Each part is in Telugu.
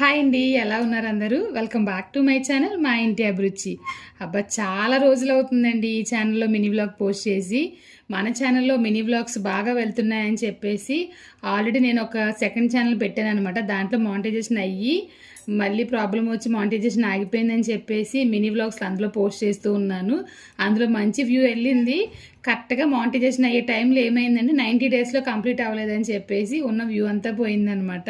హాయ్ అండి, ఎలా ఉన్నారు అందరూ? Welcome back to my channel మా ఇంటి అభిరుచి. అబ్బా, చాలా రోజులు అవుతుందండి ఈ ఛానల్లో మినీ వ్లాగ్ పోస్ట్ చేసి. మన ఛానల్లో మినీ వ్లాగ్స్ బాగా వెళ్తున్నాయని చెప్పేసి ఆల్రెడీ నేను ఒక సెకండ్ ఛానల్ పెట్టాను అనమాట. దాంట్లో మానిటైజేషన్ అయ్యి మళ్ళీ ప్రాబ్లం వచ్చి మానిటైజేషన్ ఆగిపోయిందని చెప్పేసి మినీ వ్లాగ్స్ అందులో పోస్ట్ చేస్తూ ఉన్నాను. అందులో మంచి వ్యూ వెళ్ళింది. కరెక్ట్గా మానిటైజేషన్ అయ్యే టైంలో ఏమైందంటే 90 డేస్లో కంప్లీట్ అవ్వలేదని చెప్పేసి ఉన్న వ్యూ అంతా పోయిందనమాట.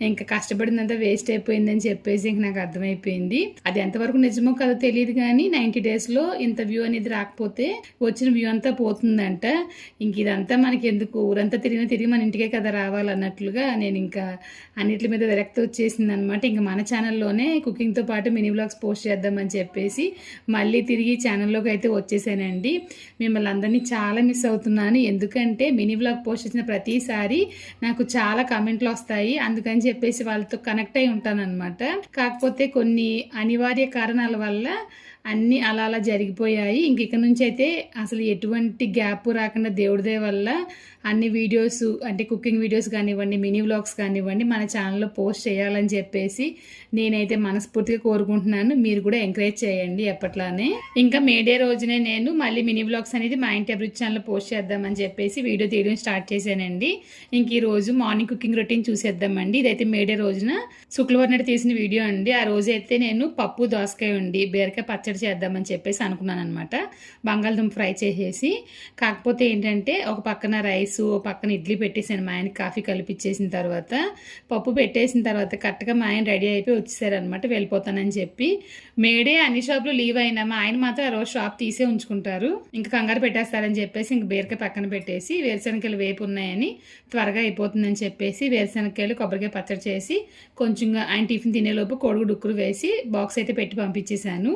ఇంకా కష్టపడిందంతా వేస్ట్ అయిపోయిందని చెప్పేసి ఇంక నాకు అర్థమైపోయింది. అది ఎంతవరకు నిజమో కదా తెలియదు, కానీ 90 డేస్లో ఇంత వ్యూ అనేది రాకపోతే వచ్చిన వ్యూ అంతా పోతుందంట. ఇంక ఇదంతా మనకి ఎందుకు, ఊరంతా తిరిగి మన ఇంటికే కదా రావాలన్నట్లుగా నేను ఇంకా అన్నిటి మీద విరక్తి వచ్చేసింది అనమాట. ఇంకా మన ఛానల్లోనే కుకింగ్తో పాటు మినీ వ్లాగ్స్ పోస్ట్ చేద్దామని చెప్పేసి మళ్ళీ తిరిగి ఛానల్లోకి అయితే వచ్చేసానండి. మిమ్మల్ని అందరినీ చాలా మిస్ అవుతున్నాను. ఎందుకంటే మినీ వ్లాగ్ పోస్ట్ చేసిన ప్రతిసారి నాకు చాలా కమెంట్లు వస్తాయి. అందుకని చెప్పేసి వాళ్ళతో కనెక్ట్ అయి ఉంటాను అనమాట. కాకపోతే కొన్ని అనివార్య కారణాల వల్ల అన్నీ అలా అలా జరిగిపోయాయి. ఇక నుంచి అయితే అసలు ఎటువంటి గ్యాప్ రాకుండా దేవుడిదే వల్ల అన్ని వీడియోస్, అంటే కుకింగ్ వీడియోస్ కానివ్వండి, మినీ వ్లాగ్స్ కానివ్వండి, మన ఛానల్లో పోస్ట్ చేయాలని చెప్పేసి నేనైతే మనస్ఫూర్తిగా కోరుకుంటున్నాను. మీరు కూడా ఎంకరేజ్ చేయండి ఎప్పట్లానే. ఇంకా మేడే రోజునే నేను మళ్ళీ మినీ వ్లాగ్స్ అనేది మా ఇంటి అభిరుచి ఛానల్లో పోస్ట్ చేద్దామని చెప్పేసి వీడియో తీయడం స్టార్ట్ చేశానండి. ఇంక ఈ రోజు మార్నింగ్ కుకింగ్ రొటీన్ చూసేద్దామండి. ఇదైతే మేడే రోజున శుక్రవారం నాడు తీసిన వీడియో అండి. ఆ రోజు అయితే నేను పప్పు, దోసకాయ ఉండి బీరకాయ పచ్చడి చేద్దామని చెప్పేసి అనుకున్నాను అనమాట. బంగాళదుంప ఫ్రై చేసేసి, కాకపోతే ఏంటంటే ఒక పక్కన రైస్, ఒక పక్కన ఇడ్లీ పెట్టేసాను. మా ఆయనకి కాఫీ కలిపిచ్చేసిన తర్వాత పప్పు పెట్టేసిన తర్వాత కరెక్ట్గా మా ఆయన రెడీ అయిపోయి వచ్చేసారనమాట. వెళ్ళిపోతానని చెప్పి. మేడే అన్ని షాపులు లీవ్ అయినా మా ఆయన మాత్రం ఆ రోజు షాప్ తీసే ఉంచుకుంటారు. ఇంకా కంగారు పెట్టేస్తారని చెప్పేసి ఇంక బీరకాయ పక్కన పెట్టేసి, వేరుశనగకాయలు వేపు ఉన్నాయని త్వరగా అయిపోతుందని చెప్పేసి వేరుశనగకాయలు కొబ్బరికాయ పచ్చడి చేసి కొంచెంగా ఆయన టిఫిన్ తినేలోపు కోడిగుడ్డు ఉక్కురు వేసి బాక్స్ అయితే పెట్టి పంపించేశాను.